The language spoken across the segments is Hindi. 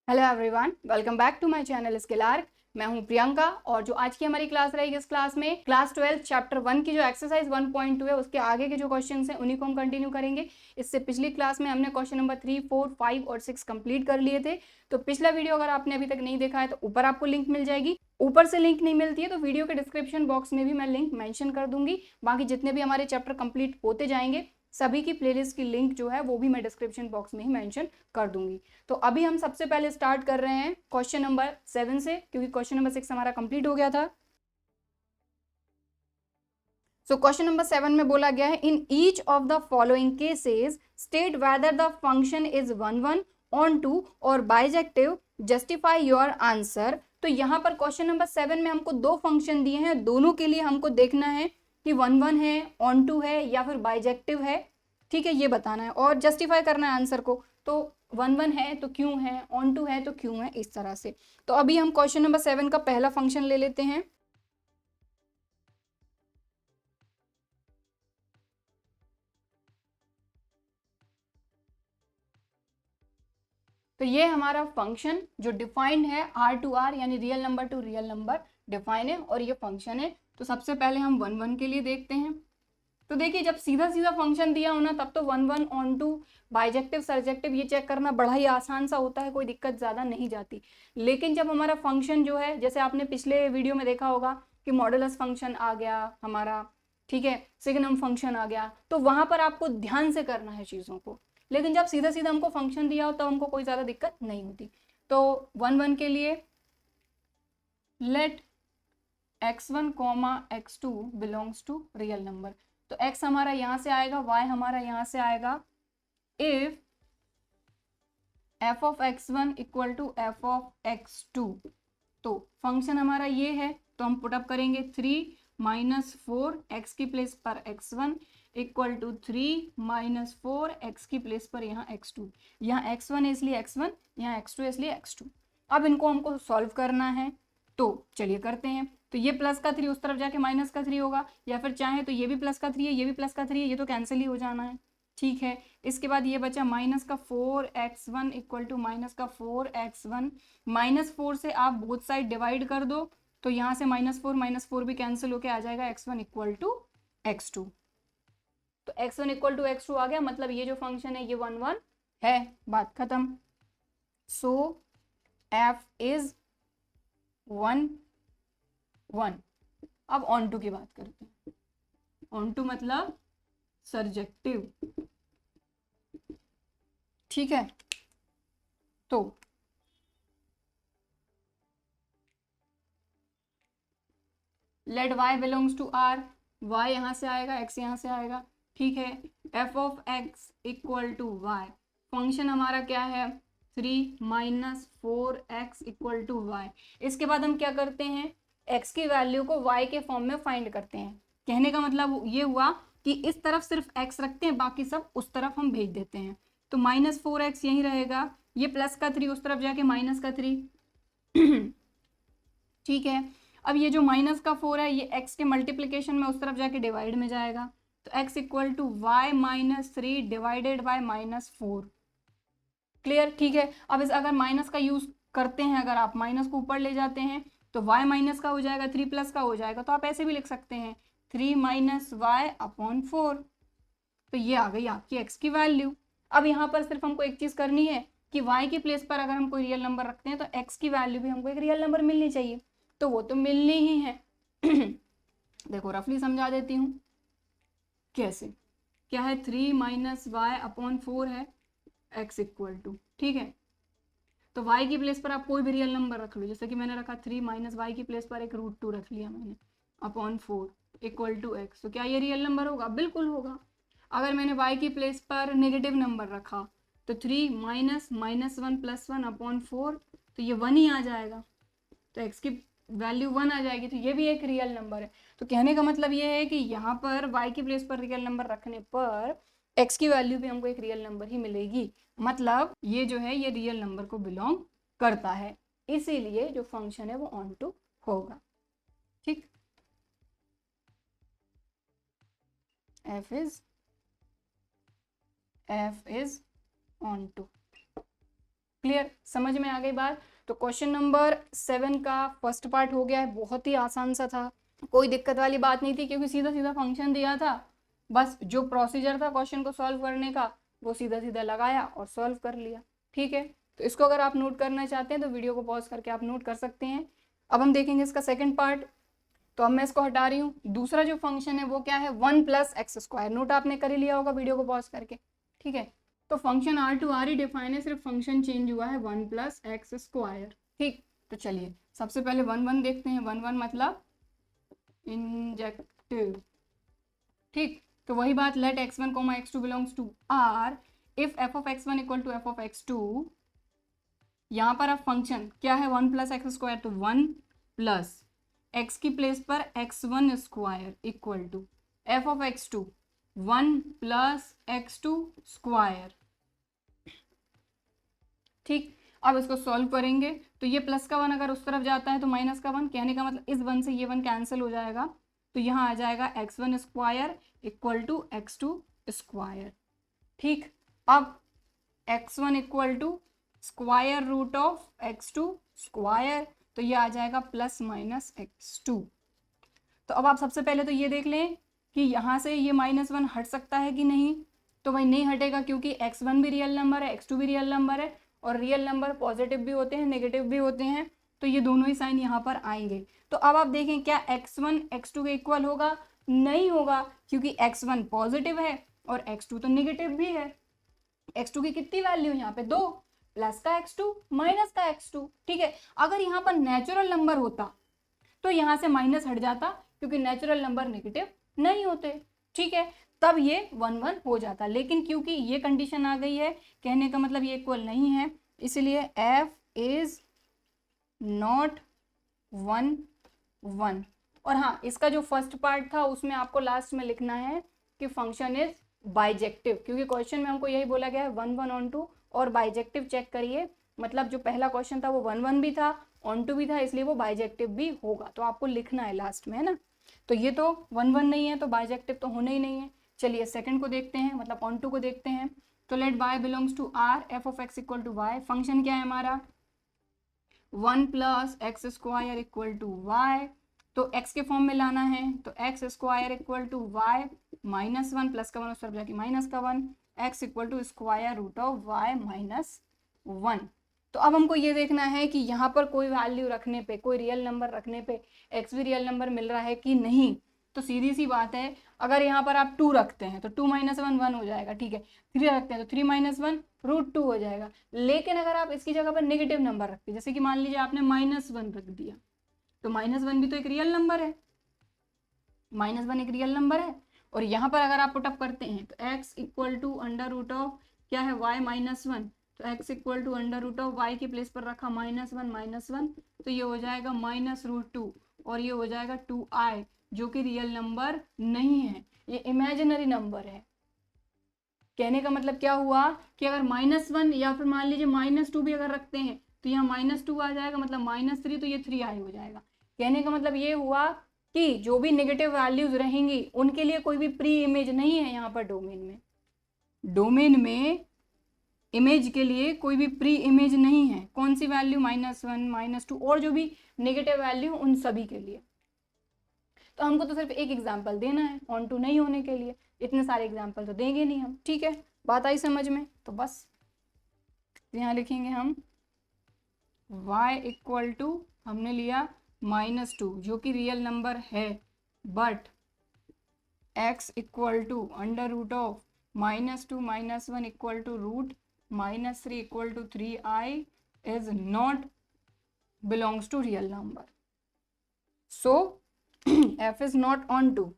Hello everyone, welcome back to my channel Skill Arc. मैं हूं प्रियंका और जो आज की हमारी क्लास रहेगी इस क्लास में क्लास 12 चैप्टर 1 की जो एक्सरसाइज 1.2 है उसके आगे के जो क्वेश्चंस हैं उन्हीं को हम कंटिन्यू करेंगे। इससे पिछली क्लास में हमने क्वेश्चन नंबर 3, 4, 5 और 6 कंप्लीट कर लिए थे। तो पिछला वीडियो अगर आपने अभी तक नहीं देखा है तो ऊपर आपको लिंक मिल जाएगी। ऊपर से लिंक नहीं मिलती है तो वीडियो के डिस्क्रिप्शन बॉक्स में भी मैं लिंक मेंशन कर दूंगी। बाकी जितने भी हमारे चैप्टर कंप्लीट होते जाएंगे सभी की प्लेलिस्ट की लिंक जो है वो भी मैं डिस्क्रिप्शन बॉक्स में ही मेंशन कर दूंगी। तो अभी हम सबसे पहले स्टार्ट कर रहे हैं क्वेश्चन नंबर 7 से, क्योंकि क्वेश्चन नंबर 6 हमारा कंप्लीट हो गया था। सो क्वेश्चन नंबर 7 में बोला गया है, in each of the following cases state whether the function is 1 on 2 और बाइजेक्टिव, जस्टिफाई योर आंसर। तो यहाँ पर क्वेश्चन नंबर 7 में हमको दो फंक्शन दिए हैं, दोनों के लिए हमको देखना है कि 1 है, ऑन 2 है या फिर बाइजेक्टिव है। ठीक है, ये बताना है और जस्टिफाई करना है आंसर को। तो 1 है तो क्यों है, ऑन 2 है तो क्यों है, इस तरह से। तो अभी हम क्वेश्चन नंबर 7 का पहला फंक्शन ले लेते हैं। तो ये हमारा फंक्शन जो डिफाइंड है आर टू आर यानी real number to real number define है और ये फंक्शन है। तो सबसे पहले हम 1 के लिए देखते हैं। तो देखिए, जब सीधा सीधा फंक्शन दिया हो ना तब तो 1 ऑन 2 बाइजेक्टिव सरजेक्टिव ये चेक करना बड़ा ही आसान सा होता है, कोई दिक्कत ज़्यादा नहीं जाती। लेकिन जब हमारा फंक्शन जो है, जैसे आपने पिछले वीडियो में देखा होगा कि मॉडुलस फंक्शन आ गया हमारा, ठीक है, सिग्नम फंक्शन आ गया, तो वहां पर आपको ध्यान से करना है चीज़ों को। लेकिन जब सीधा सीधा हमको फंक्शन दिया हो तब हमको कोई ज़्यादा दिक्कत नहीं होती। तो 1 के लिए let x1 comma x2 belongs to real number. तो x हमारा यहाँ से आएगा, y हमारा यहाँ से आएगा। If f of x1 equal to f of x2, तो फंक्शन हमारा ये है, तो हम पुटअप करेंगे 3 माइनस 4 एक्स की प्लेस पर x1 equal to 3 minus 4 x की प्लेस पर यहाँ x2। यहाँ x1 है इसलिए x1, यहाँ x2 है इसलिए x2। अब इनको हमको सॉल्व करना है, तो चलिए करते हैं। तो ये प्लस का 3 उस तरफ जाके माइनस का 3 होगा, या फिर चाहे तो ये भी प्लस का 3 है, ये भी प्लस का 3 है, ये तो कैंसिल ही हो जाना है। ठीक है, इसके बाद ये बचा माइनस का 4x1 इक्वल टू माइनस का 4x1। -4 से आप बोथ साइड डिवाइड कर दो, तो यहाँ से -4 भी कैंसिल होके आ जाएगा x1 इक्वल टू x2। तो x1 इक्वल टू x2 आ गया, मतलब ये जो फंक्शन है ये 1 है, बात खत्म। सो f इज 1 अब ऑन टू की बात करते हैं। ऑन टू मतलब सरजेक्टिव, ठीक है। तो let y belongs to r, y यहाँ से आएगा, x यहाँ से आएगा, ठीक है। f of x equal to y, function हमारा क्या है 3 minus 4x equal to y। इसके बाद हम क्या करते हैं, x की वैल्यू को y के फॉर्म में फाइंड करते हैं। कहने का मतलब ये हुआ कि इस तरफ सिर्फ x रखते हैं, बाकी सब उस तरफ हम भेज देते हैं। तो -4x यहीं रहेगा, ये प्लस का 3 उस तरफ जाके माइनस का 3 ठीक है। अब ये जो माइनस का 4 है ये x के मल्टीप्लीकेशन में उस तरफ जाके डिवाइड में जाएगा, तो x equal to y minus 3 divided by -4। Clear, ठीक है। अब इस अगर माइनस का यूज करते हैं, अगर आप माइनस को ऊपर ले जाते हैं तो y माइनस का हो जाएगा, 3 प्लस का हो जाएगा, तो आप ऐसे भी लिख सकते हैं 3 माइनस वाई अपॉन 4। तो ये आ गई आपकी x की वैल्यू। अब यहाँ पर सिर्फ हमको एक चीज करनी है कि y की प्लेस पर अगर हम कोई रियल नंबर रखते हैं तो x की वैल्यू भी हमको एक रियल नंबर मिलनी चाहिए, तो वो तो मिलनी ही है। देखो रफली समझा देती हूँ कैसे। क्या है, 3 माइनस वाई अपॉन 4 है x इक्वल टू, ठीक है। तो y की प्लेस पर आप कोई भी रियल नंबर रख लो, जैसे कि मैंने रखा 3 माइनस वाई की प्लेस पर एक √2 रख लिया मैंने अपॉन 4 इक्वल टू x। तो क्या ये रियल नंबर होगा? बिल्कुल होगा। अगर मैंने y की प्लेस पर नेगेटिव नंबर रखा तो 3 माइनस -1 + 1 अपॉन 4, तो ये 1 ही आ जाएगा, तो x की वैल्यू 1 आ जाएगी, तो ये भी एक रियल नंबर है। तो कहने का मतलब ये है कि यहाँ पर y की प्लेस पर रियल नंबर रखने पर x की वैल्यू भी हमको एक रियल नंबर ही मिलेगी, मतलब ये जो है ये रियल नंबर को बिलोंग करता है, इसीलिए जो फंक्शन है वो ऑन टू होगा, ठीक। f is onto. Clear, समझ में आ गई बात। तो क्वेश्चन नंबर 7 का फर्स्ट पार्ट हो गया है, बहुत ही आसान सा था, कोई दिक्कत वाली बात नहीं थी, क्योंकि सीधा सीधा फंक्शन दिया था, बस जो प्रोसीजर था क्वेश्चन को सॉल्व करने का वो सीधा सीधा लगाया और सॉल्व कर लिया। ठीक है, तो इसको अगर आप नोट करना चाहते हैं तो वीडियो को पॉज करके आप नोट कर सकते हैं। अब हम देखेंगे इसका सेकंड पार्ट। तो अब मैं इसको हटा रही हूँ। दूसरा जो फंक्शन है वो क्या है, 1 + x²। नोट आपने कर ही लिया होगा वीडियो को पॉज करके। ठीक है, तो फंक्शन R टू R ही डिफाइन है, सिर्फ फंक्शन चेंज हुआ है 1 + x²। ठीक, तो चलिए सबसे पहले 1 देखते हैं। 1 मतलब इंजेक्टिव। ठीक, तो वही बात, let x1, x2 belongs to R if f(x1) = f(x2)। यहाँ पर अब फंक्शन क्या है, 1 + x², तो 1 + x की प्लेस पर x1² = f(x2) 1 + x2²। ठीक, अब इसको सॉल्व करेंगे तो ये प्लस का 1 अगर उस तरफ जाता है तो माइनस का 1, कहने का मतलब इस 1 से ये 1 कैंसिल हो जाएगा, तो यहाँ आ जाएगा x1² = x2²। ठीक, अब x1 = √(x2²), तो ये आ जाएगा ±x2। तो अब आप सबसे पहले तो ये देख लें कि यहाँ से ये -1 हट सकता है कि नहीं, तो भाई नहीं हटेगा, क्योंकि x1 भी रियल नंबर है, x2 भी रियल नंबर है, और रियल नंबर पॉजिटिव भी होते हैं नेगेटिव भी होते हैं, तो ये दोनों ही साइन यहाँ पर आएंगे। तो अब आप देखें क्या x1 x2 के इक्वल होगा, नहीं होगा, क्योंकि x1 पॉजिटिव है और x2 तो नेगेटिव भी है। x2 की कितनी वैल्यू यहाँ पे 2, प्लस का x2 माइनस का x2। ठीक है, अगर यहाँ पर नेचुरल नंबर होता तो यहाँ से माइनस हट जाता, क्योंकि नेचुरल नंबर नेगेटिव नहीं होते। ठीक है, तब ये 1 1 हो जाता, लेकिन क्योंकि ये कंडीशन आ गई है, कहने का मतलब ये इक्वल नहीं है, इसलिए f इज नॉट 1 1। और हाँ, इसका जो फर्स्ट पार्ट था उसमें आपको लास्ट में लिखना है कि फंक्शन इज बाइजेक्टिव, क्योंकि क्वेश्चन में हमको यही बोला गया है 1 1 ऑन 2, और बाइजेक्टिव चेक करिए, मतलब जो पहला क्वेश्चन था वो 1 1 भी था, ऑन 2 भी था, इसलिए वो बाइजेक्टिव भी होगा, तो आपको लिखना है लास्ट में, है ना। तो ये तो 1 1 नहीं है, तो बाइजेक्टिव तो होना ही नहीं है। चलिए सेकंड को देखते हैं, मतलब ऑन 2 को देखते हैं। तो let y belongs to R, f(x) = y। Function क्या है हमारा, 1 + x² = y। तो x के फॉर्म में लाना है, तो x² = y -1, प्लस का 1 उस तरफ जाके माइनस का 1, x = √(y - 1)। तो अब हमको ये देखना है कि यहाँ पर कोई वैल्यू रखने पे, कोई रियल नंबर रखने पे x भी रियल नंबर मिल रहा है कि नहीं। तो सीधी सी बात है, अगर यहाँ पर आप 2 रखते हैं तो 2 - 1 1 हो जाएगा। ठीक है, 3 रखते हैं तो 3 - 1 √2 हो जाएगा। लेकिन अगर आप इसकी जगह पर नेगेटिव नंबर रखते हैं, जैसे कि मान लीजिए आपने -1 रख दिया, तो -1 भी तो एक रियल नंबर है, -1 एक रियल नंबर है। और यहाँ पर अगर आप पुटअप करते हैं तो x = क्या है, y - 1, तो x = y की प्लेस पर रखा -1 तो ये हो जाएगा -√2, और ये हो जाएगा 2i, जो कि रियल नंबर नहीं है, ये इमेजिनरी नंबर है। कहने का मतलब क्या हुआ कि अगर -1 या फिर मान लीजिए -2 भी अगर रखते हैं तो यहाँ -2 आ जाएगा, मतलब -3, तो ये 3i हो जाएगा। कहने का मतलब ये हुआ कि जो भी नेगेटिव वैल्यूज रहेंगी उनके लिए कोई भी प्री इमेज नहीं है यहाँ पर डोमेन में इमेज के लिए कोई भी प्री इमेज नहीं है। कौन सी वैल्यू, -1 -2 और जो भी नेगेटिव वैल्यू उन सभी के लिए। तो हमको तो सिर्फ एक एग्जाम्पल देना है ऑन 2 नहीं होने के लिए, इतने सारे एग्जाम्पल तो देंगे नहीं हम। ठीक है, बात आई समझ में। तो बस यहाँ लिखेंगे हम y = हमने लिया -2 जो कि रियल नंबर है, but x = √(-2 - 1 = √-3) is not belongs to real number. So f is not on 2.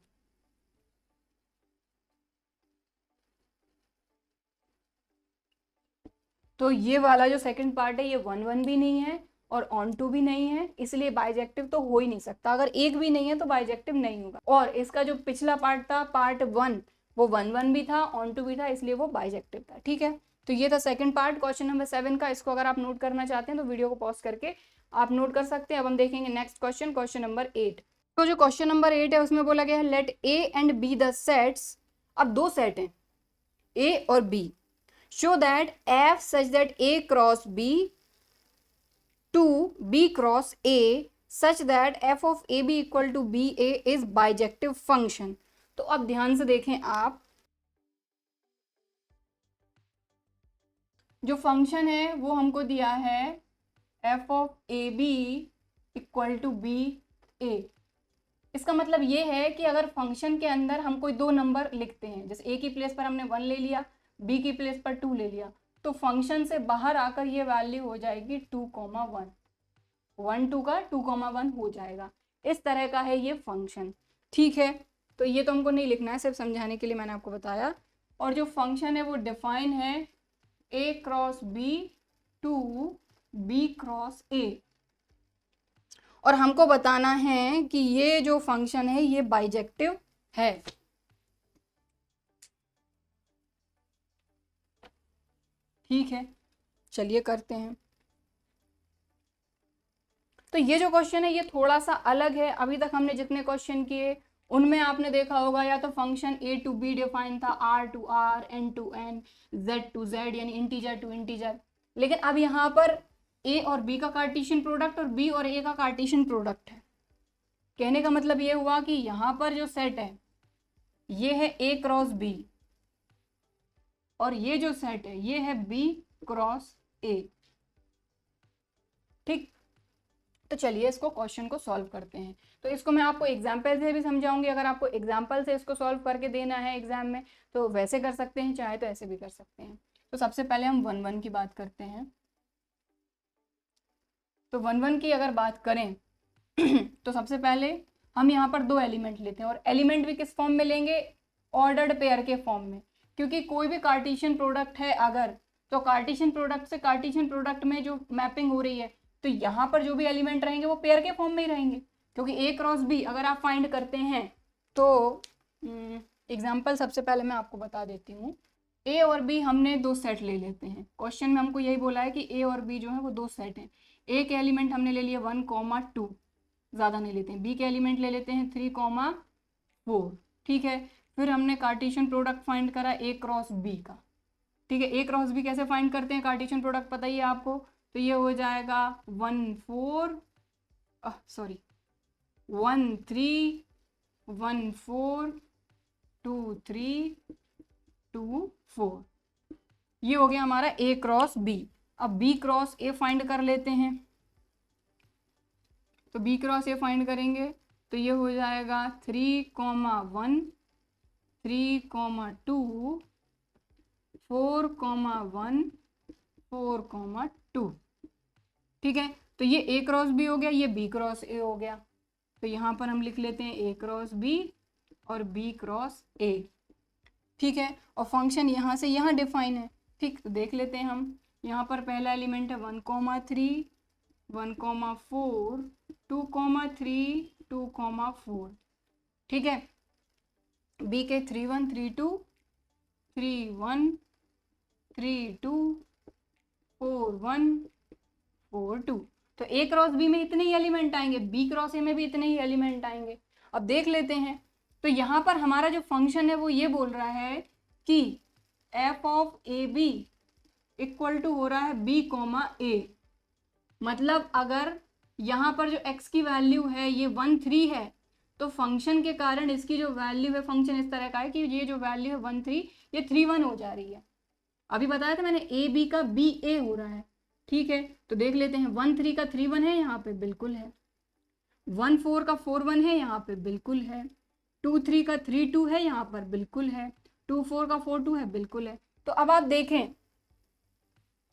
तो ये वाला जो सेकंड पार्ट है ये 1 1 भी नहीं है और ऑन 2 भी नहीं है, इसलिए बाइजेक्टिव तो हो ही नहीं सकता। अगर एक भी नहीं है तो बाइजेक्टिव नहीं होगा। और इसका जो पिछला पार्ट था पार्ट 1, वो 1 1 भी था, ऑन 2 भी था, इसलिए वो बाइजेक्टिव था। ठीक है, तो ये था सेकंड पार्ट क्वेश्चन नंबर 7 का। इसको अगर आप नोट करना चाहते हैं तो वीडियो को पॉज करके आप नोट कर सकते हैं। अब हम देखेंगे नेक्स्ट क्वेश्चन, क्वेश्चन नंबर 8। तो जो क्वेश्चन नंबर 8 है उसमें बोला गया है let A and B the sets. अब 2 सेट हैं A और B, show that f such that A cross B to B cross A such that f of A B equal to B A is bijective function. तो अब ध्यान से देखें आप, जो फंक्शन है वो हमको दिया है F of A B equal to B A. इसका मतलब ये है कि अगर फंक्शन के अंदर हम कोई दो नंबर लिखते हैं, जैसे ए की प्लेस पर हमने 1 ले लिया, बी की प्लेस पर 2 ले लिया, तो फंक्शन से बाहर आकर ये वैल्यू हो जाएगी 2,1, 1 2 का 2,1 हो जाएगा। इस तरह का है ये फंक्शन, ठीक है। तो ये तो हमको नहीं लिखना है, सिर्फ समझाने के लिए मैंने आपको बताया। और जो फंक्शन है वो डिफाइन है A cross B to B cross A, और हमको बताना है कि ये जो फंक्शन है ये बाइजेक्टिव है। ठीक है, चलिए करते हैं। तो ये जो क्वेश्चन है ये थोड़ा सा अलग है। अभी तक हमने जितने क्वेश्चन किए उनमें आपने देखा होगा या तो function A to B define था, R to R, N to N, Z to Z, यानी इंटीजर टू इंटीजर। लेकिन अब यहाँ पर ए और बी का कार्टेशियन प्रोडक्ट और बी और ए का कार्टेशियन प्रोडक्ट है। कहने का मतलब ये हुआ कि यहाँ पर जो सेट है ये है ए क्रॉस बी, और ये जो सेट है ये है बी क्रॉस ए। ठीक, तो चलिए इसको क्वेश्चन को सॉल्व करते हैं। तो इसको मैं आपको एग्जाम्पल से भी समझाऊंगी। अगर आपको एग्जाम्पल से इसको सॉल्व करके देना है एग्जाम में तो वैसे कर सकते हैं, चाहे तो ऐसे भी कर सकते हैं। तो सबसे पहले हम 1 1 की बात करते हैं। तो 1 1 की अगर बात करें तो सबसे पहले हम यहाँ पर दो एलिमेंट लेते हैं, और एलिमेंट भी किस फॉर्म में लेंगे? ऑर्डर्ड पेयर के फॉर्म में। क्योंकि कोई भी कार्टेशियन प्रोडक्ट है अगर, तो कार्टेशियन प्रोडक्ट से कार्टेशियन प्रोडक्ट में जो मैपिंग हो रही है, तो यहाँ पर जो भी एलिमेंट रहेंगे वो पेयर के फॉर्म में ही रहेंगे। क्योंकि ए क्रॉस बी अगर आप फाइंड करते हैं तो एग्जाम्पल सबसे पहले मैं आपको बता देती हूँ। ए और बी हमने दो सेट ले लेते हैं। क्वेश्चन में हमको यही बोला है कि ए और बी जो है वो दो सेट हैं। ए के एलिमेंट हमने ले लिया 1,2, ज़्यादा नहीं लेते हैं। बी के एलिमेंट ले लेते हैं 3,4, ठीक है। फिर हमने कार्टेशियन प्रोडक्ट फाइंड करा ए क्रॉस बी का, ठीक है। ए क्रॉस बी कैसे फाइंड करते हैं? कार्टेशियन प्रोडक्ट पता ही है आपको, तो ये हो जाएगा 1 3 1 4 2 3 2 4, ये हो गया हमारा ए क्रॉस बी। अब बी क्रॉस ए फाइंड कर लेते हैं। तो बी क्रॉस ए फाइंड करेंगे तो ये हो जाएगा 3,1 3,2 4,1 4,2, ठीक है। तो ये ए क्रॉस बी हो गया, ये बी क्रॉस ए हो गया। तो यहाँ पर हम लिख लेते हैं ए क्रॉस बी और बी क्रॉस ए, ठीक है। और फंक्शन यहाँ से यहाँ डिफाइन है, ठीक। तो देख लेते हैं हम। यहाँ पर पहला एलिमेंट है 1,3 1,4 2,3 2,4, ठीक है। बी के 3 1 3 2 3 1 3 2 4 1 4 2। तो ए क्रॉस बी में इतने ही एलिमेंट आएंगे, बी क्रॉस ए में भी इतने ही एलिमेंट आएंगे। अब देख लेते हैं। तो यहाँ पर हमारा जो फंक्शन है वो ये बोल रहा है कि f of A B equal to हो रहा है बी कॉमा ए। मतलब अगर यहाँ पर जो x की वैल्यू है ये 1 3 है, तो फंक्शन के कारण इसकी जो वैल्यू है, फंक्शन इस तरह का है कि ये जो वैल्यू है 1 3, ये 3 1 हो जा रही है। अभी बताया था मैंने ए बी का बी ए हो रहा है, ठीक है। तो देख लेते हैं। 1 3 का 3 1 है, यहाँ पे बिल्कुल है। 1 4 का 4 1 है, यहाँ पे बिल्कुल है। 2 3 का 3 2 है, यहाँ पर बिल्कुल है। 2 4 का 4 2 है, बिल्कुल है। तो अब आप देखें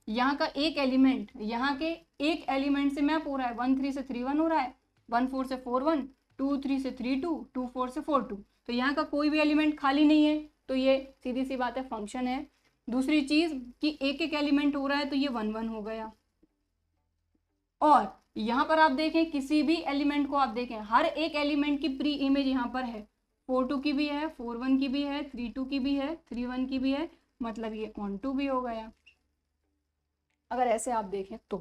यहाँ का एक एलिमेंट यहाँ के एक एलिमेंट से मैप हो रहा है। 1 3 से 3 1 हो रहा है, 1 4 से 4 1, 2 3 से 3 2, 2 4 से 4 2। तो यहाँ का कोई भी एलिमेंट खाली नहीं है, तो ये सीधी सी बात है फंक्शन है। दूसरी चीज कि एक एक एलिमेंट हो रहा है, तो ये 1 1 हो गया। और यहाँ पर आप देखें किसी भी एलिमेंट को आप देखें, हर एक एलिमेंट की प्री इमेज यहाँ पर है। 4 2 की भी है, 4 1 की भी है, 3 2 की भी है, 3 1 की भी है, मतलब ये ऑन 2 भी हो गया। अगर ऐसे आप देखें तो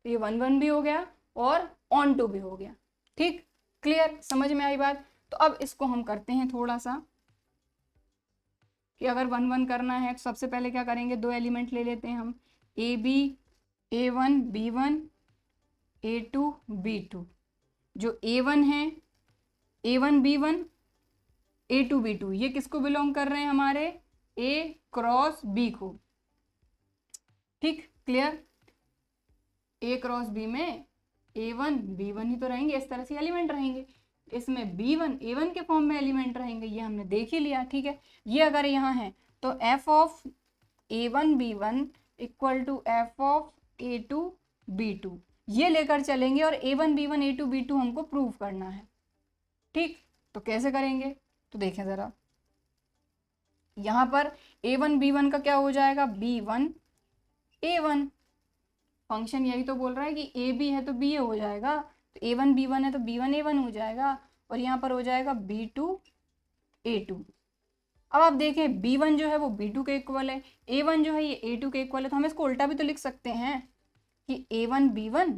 ये 1 1 भी हो गया और ऑन 2 भी हो गया, ठीक। क्लियर, समझ में आई बात? तो अब इसको हम करते हैं थोड़ा सा कि अगर 1 1 करना है तो सबसे पहले क्या करेंगे, 2 एलिमेंट ले लेते हैं हम, A B, A1 B1 A2 B2। जो A1 है, A1 B1 A2 B2, ये किसको बिलोंग कर रहे हैं, हमारे A क्रॉस B को। ठीक, क्लियर। A क्रॉस B में A1 B1 ही तो रहेंगे, इस तरह से एलिमेंट रहेंगे। इसमें B1 A1 के फॉर्म में एलिमेंट रहेंगे, ये हमने देख ही लिया। ठीक है, ये अगर यहाँ है तो f of A1 B1 equal to f of A2 B2, ये लेकर चलेंगे और A1 B1 A2 B2 हमको प्रूव करना है। ठीक, तो कैसे करेंगे, तो देखें ज़रा, यहाँ पर A1 B1 का क्या हो जाएगा, B1 A1। फंक्शन यही तो बोल रहा है कि ए बी है तो बी ए हो जाएगा, तो A1 B1 है तो B1 A1 हो जाएगा, और यहाँ पर हो जाएगा B2 A2। अब आप देखें B1 जो है वो B2 के इक्वल है, A1 जो है ये A2 के इक्वल है, तो हम इसको उल्टा भी तो लिख सकते हैं कि A1 B1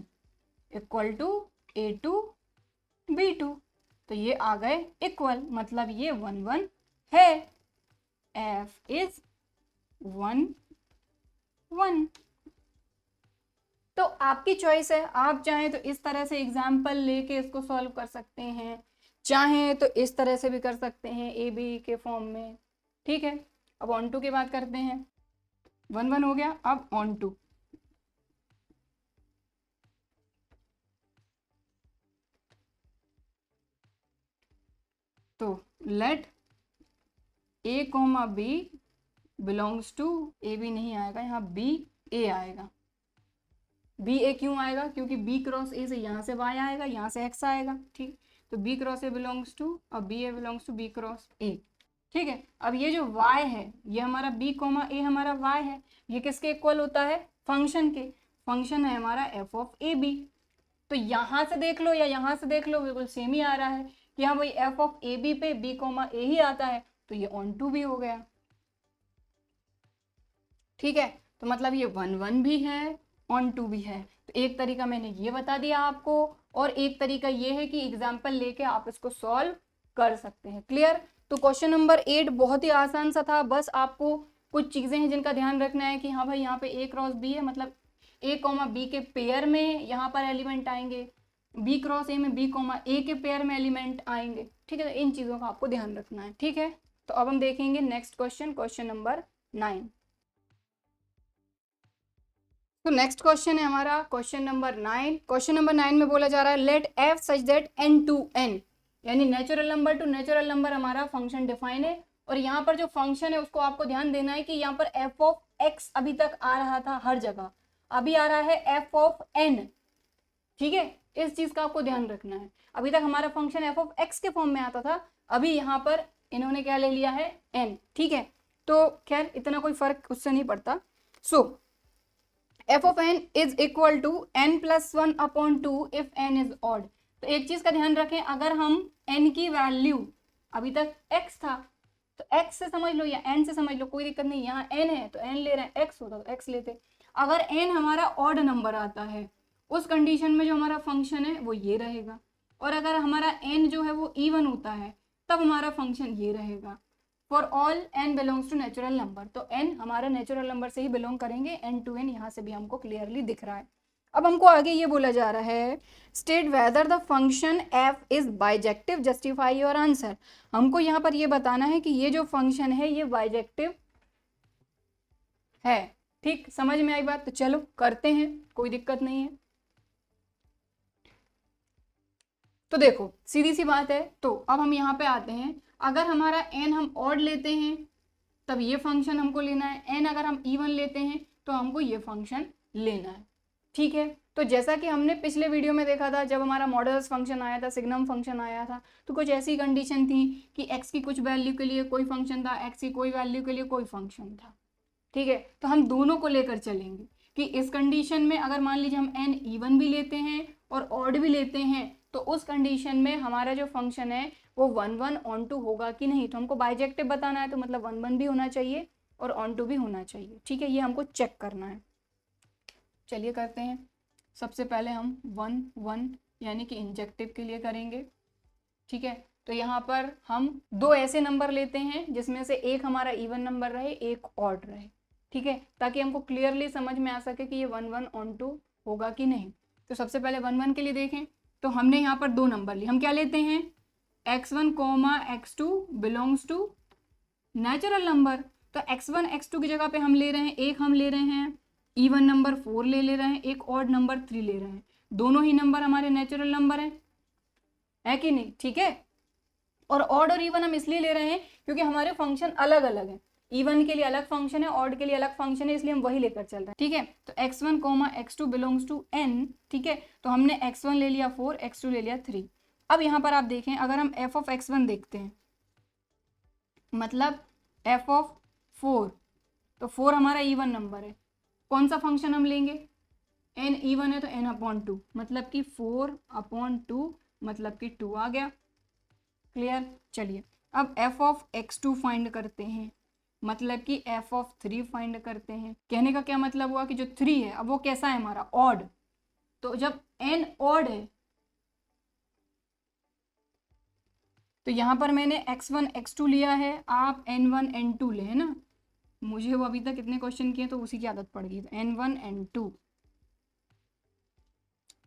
equal to A2 B2, तो ये आ गए इक्वल, मतलब ये 1 1 है। F is 1 1। तो आपकी चॉइस है, आप चाहें तो इस तरह से एग्जाम्पल लेके इसको सॉल्व कर सकते हैं, चाहें तो इस तरह से भी कर सकते हैं ए बी के फॉर्म में। ठीक है, अब ऑन टू की बात करते हैं। 1 1 हो गया, अब ऑन टू। तो let A comma B belongs to, A B नहीं आएगा यहाँ, बी ए आएगा। बी ए क्यों आएगा, क्योंकि बी क्रॉस ए से यहाँ से वाई आएगा, यहाँ से एक्स आएगा। ठीक, तो B cross A belongs to, और B A belongs to B cross A. ठीक है, अब ये जो y है, ये हमारा b कोमा ए हमारा y है, ये किसके इक्वल होता है, फंक्शन के। फंक्शन है हमारा f ऑफ ए बी। तो यहाँ से देख लो या यहाँ से देख लो, बिल्कुल सेम ही आ रहा है कि हाँ भाई f ऑफ ए बी पे b कोमा ए ही आता है, तो ये ऑन टू भी हो गया। ठीक है, तो मतलब ये 1 1 भी है, ऑन टू भी है। तो एक तरीका मैंने ये बता दिया आपको, और एक तरीका ये है कि एग्जाम्पल लेके आप इसको सॉल्व कर सकते हैं। क्लियर। तो क्वेश्चन नंबर 8 बहुत ही आसान सा था, बस आपको कुछ चीज़ें हैं जिनका ध्यान रखना है कि हाँ भाई यहाँ पे ए क्रॉस बी है, मतलब ए कॉमा बी के पेयर में यहाँ पर एलिमेंट आएंगे, बी क्रॉस ए में बी कॉमा ए के पेयर में एलिमेंट आएंगे। ठीक है, तो इन चीज़ों का आपको ध्यान रखना है। ठीक है, तो अब हम देखेंगे नेक्स्ट क्वेश्चन, क्वेश्चन नंबर 9। तो नेक्स्ट क्वेश्चन है हमारा क्वेश्चन नंबर 9। क्वेश्चन नंबर 9 में बोला जा रहा है let f such that n to n, यानी natural number to natural number हमारा फंक्शन डिफाइन है। और यहाँ पर जो फंक्शन है उसको आपको ध्यान देना है कि यहाँ पर f ऑफ x अभी तक आ रहा था हर जगह, अभी आ रहा है f ऑफ n। ठीक है, इस चीज का आपको ध्यान रखना है। अभी तक हमारा फंक्शन f ऑफ x के फॉर्म में आता था, अभी यहाँ पर इन्होंने क्या ले लिया है, n। ठीक है, तो खैर इतना कोई फर्क उससे नहीं पड़ता। So f of n is equal to n plus 1 upon 2 if n is odd. तो एक चीज का ध्यान रखें, अगर हम n की वैल्यू अभी तक x था तो x से समझ लो या n से समझ लो, कोई दिक्कत नहीं। यहाँ n है तो n ले रहे हैं, x होता तो x लेते। अगर n हमारा ऑड नंबर आता है उस कंडीशन में जो हमारा फंक्शन है वो ये रहेगा, और अगर हमारा n जो है वो इवन होता है तब हमारा फंक्शन ये रहेगा। For all n belongs to natural number, तो n हमारा नेचुरल नंबर से ही बिलोंग करेंगे, n टू n यहाँ से भी हमको क्लियरली दिख रहा है। अब हमको आगे ये बोला जा रहा है state whether the function f is bijective, justify your answer. हमको यहाँ पर ये बताना है कि ये जो फंक्शन है ये बाइजेक्टिव है। ठीक, समझ में आई बात, तो चलो करते हैं, कोई दिक्कत नहीं है। तो देखो सीधी सी बात है, तो अब हम यहाँ पे आते हैं, अगर हमारा n हम ऑड लेते हैं तब ये फंक्शन हमको लेना है, n अगर हम इवन लेते हैं तो हमको ये फंक्शन लेना है। ठीक है, तो जैसा कि हमने पिछले वीडियो में देखा था, जब हमारा मॉडल्स फंक्शन आया था, सिग्नम फंक्शन आया था, तो कुछ ऐसी कंडीशन थी कि x की कुछ वैल्यू के लिए कोई फंक्शन था, x की कोई वैल्यू के लिए कोई फंक्शन था। ठीक है, तो हम दोनों को लेकर चलेंगे कि इस कंडीशन में अगर मान लीजिए हम n इवन भी लेते हैं और ऑड भी लेते हैं, तो उस कंडीशन में हमारा जो फंक्शन है वो 1 1 ऑन टू होगा कि नहीं। तो हमको बाइजेक्टिव बताना है, तो मतलब 1 1 भी होना चाहिए और ऑन टू भी होना चाहिए। ठीक है, ये हमको चेक करना है। चलिए करते हैं। सबसे पहले हम 1 1 यानी कि इंजेक्टिव के लिए करेंगे। ठीक है, तो यहाँ पर हम दो ऐसे नंबर लेते हैं जिसमें से एक हमारा इवन नंबर रहे, एक ऑड रहे, ठीक है, ताकि हमको क्लियरली समझ में आ सके कि ये 1 1 ऑन 2 होगा कि नहीं। तो सबसे पहले 1 1 के लिए देखें, तो हमने यहाँ पर दो नंबर लिए। हम क्या लेते हैं, x1, x2 belongs to natural number. तो x1 x2 की जगह पे हम ले रहे हैं, एक हम ले रहे हैं इवन नंबर 4 ले रहे हैं, एक ऑड नंबर 3 ले रहे हैं। दोनों ही नंबर हमारे नेचुरल नंबर हैं, है कि नहीं, ठीक है। और ऑड और इवन हम इसलिए ले रहे हैं क्योंकि हमारे फंक्शन अलग अलग हैं। इवन के लिए अलग फंक्शन है, ऑड के लिए अलग फंक्शन है, इसलिए हम वही लेकर चल रहे हैं, ठीक है। तो x1, x2 belongs to n, ठीक है। तो हमने x1 ले लिया 4, x2 ले लिया 3। अब यहाँ पर आप देखें, अगर हम f ऑफ x1 देखते हैं, मतलब f ऑफ 4, तो 4 हमारा इवन नंबर है। कौन सा फंक्शन हम लेंगे, n इवन है तो n/2, मतलब कि 4/2, मतलब कि 2 आ गया। क्लियर। चलिए अब f ऑफ x2 फाइंड करते हैं, मतलब कि f ऑफ 3 फाइंड करते हैं। कहने का क्या मतलब हुआ कि जो 3 है, अब वो कैसा है हमारा, ऑड। तो जब n ऑड है तो यहाँ पर मैंने x1 x2 लिया है, आप n1 n2 ले, है ना। मुझे वो अभी तक कितने क्वेश्चन किए तो उसी की आदत पड़ गई, तो n1 n2,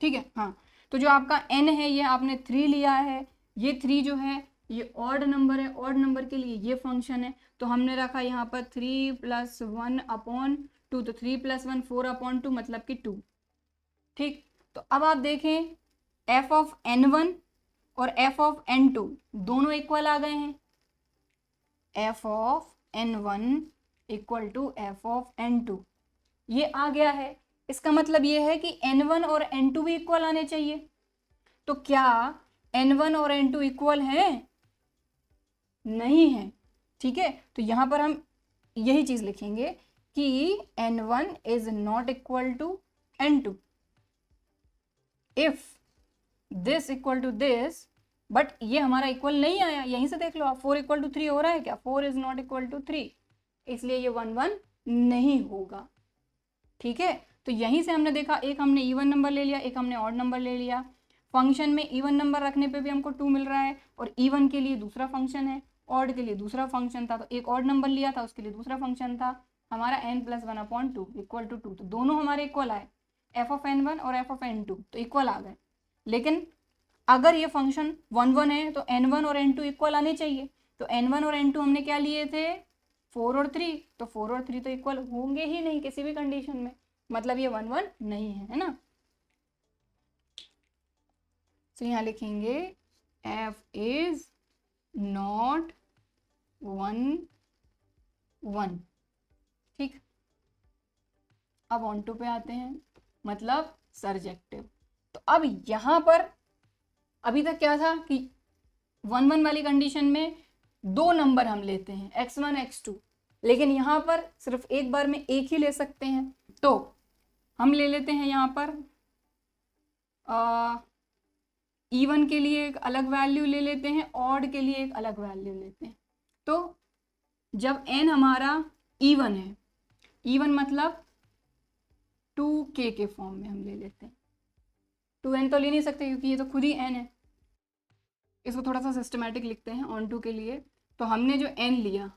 ठीक है। हाँ, तो जो आपका n है ये आपने 3 लिया है, ये 3 जो है ये ऑड नंबर है, ऑड नंबर के लिए ये फंक्शन है, तो हमने रखा यहाँ पर 3 + 1/2, तो 3 + 1 4/2, मतलब कि 2, ठीक। तो अब आप देखें f ऑफ n1 और f ऑफ n2 दोनों इक्वल आ गए हैं, f of n1 equal to f of n2, ये आ गया है। इसका मतलब ये है कि n1 और n2 भी इक्वल आने चाहिए। तो क्या n1 और n2 इक्वल हैं, नहीं है, ठीक है। तो यहां पर हम यही चीज लिखेंगे कि n1 is not equal to n2 if this equal to this, but ये हमारा इक्वल नहीं आया। यहीं से देख लो आप, 4 = 3 हो रहा है क्या, 4 इज नॉट इक्वल टू 3, इसलिए ये 1 1 नहीं होगा, ठीक है। तो यहीं से हमने देखा, एक हमने इवन नंबर ले लिया, एक हमने ऑड नंबर ले लिया। फंक्शन में इवन नंबर रखने पे भी हमको 2 मिल रहा है, और इवन के लिए दूसरा फंक्शन है, ऑड के लिए दूसरा फंक्शन था, तो एक ऑड नंबर लिया था उसके लिए दूसरा फंक्शन था हमारा n + 1/2 इक्वल टू 2। तो दोनों हमारे इक्वल आए, f ऑफ n1 और f ऑफ n2 तो इक्वल आ गए। लेकिन अगर ये फंक्शन 1 1 है तो n1 और n2 इक्वल आने चाहिए। तो n1 और n2 हमने क्या लिए थे, 4 और 3, तो 4 और 3 तो इक्वल होंगे ही नहीं किसी भी कंडीशन में, मतलब ये 1 1 नहीं है ना। तो यहाँ लिखेंगे f इज नॉट 1 1, ठीक। अब ऑन टू पे आते हैं, मतलब सरजेक्टिव। तो अब यहाँ पर अभी तक क्या था कि 1 1 वाली कंडीशन में दो नंबर हम लेते हैं x1 x2, लेकिन यहाँ पर सिर्फ एक बार में एक ही ले सकते हैं। तो हम ले लेते हैं यहाँ पर इवन के लिए एक अलग वैल्यू ले लेते हैं, ऑड के लिए एक अलग वैल्यू लेते हैं। तो जब n हमारा इवन है, इवन मतलब 2k के फॉर्म में हम ले लेते हैं, 2n तो ले नहीं सकते क्योंकि ये तो खुद ही n है। इसको थोड़ा सा सिस्टमेटिक लिखते हैं ऑन टू के लिए। तो हमने जो n लिया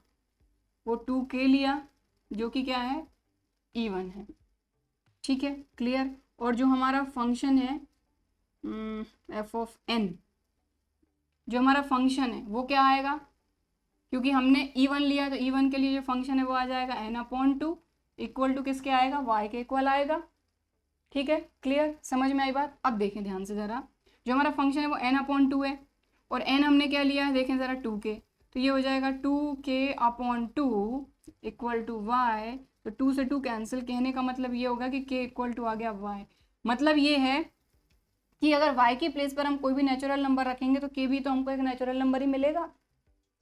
वो 2k लिया, जो कि क्या है, इवन है, ठीक है, क्लियर। और जो हमारा फंक्शन है f ऑफ n, जो हमारा फंक्शन है वो क्या आएगा, क्योंकि हमने इवन लिया तो इवन के लिए जो फंक्शन है वो आ जाएगा n/2 इक्वल टू किसके आएगा, y के इक्वल आएगा, ठीक है, क्लियर, समझ में आई बात। अब देखें ध्यान से ज़रा, जो हमारा फंक्शन है वो n/2 है, और n हमने क्या लिया है, देखें ज़रा 2k, तो ये हो जाएगा 2k/2 इक्वल टू y। तो 2 से 2 कैंसिल, कहने का मतलब ये होगा कि k इक्वल टू आ गया y। मतलब ये है कि अगर y की प्लेस पर हम कोई भी नेचुरल नंबर रखेंगे तो k भी तो हमको एक नेचुरल नंबर ही मिलेगा।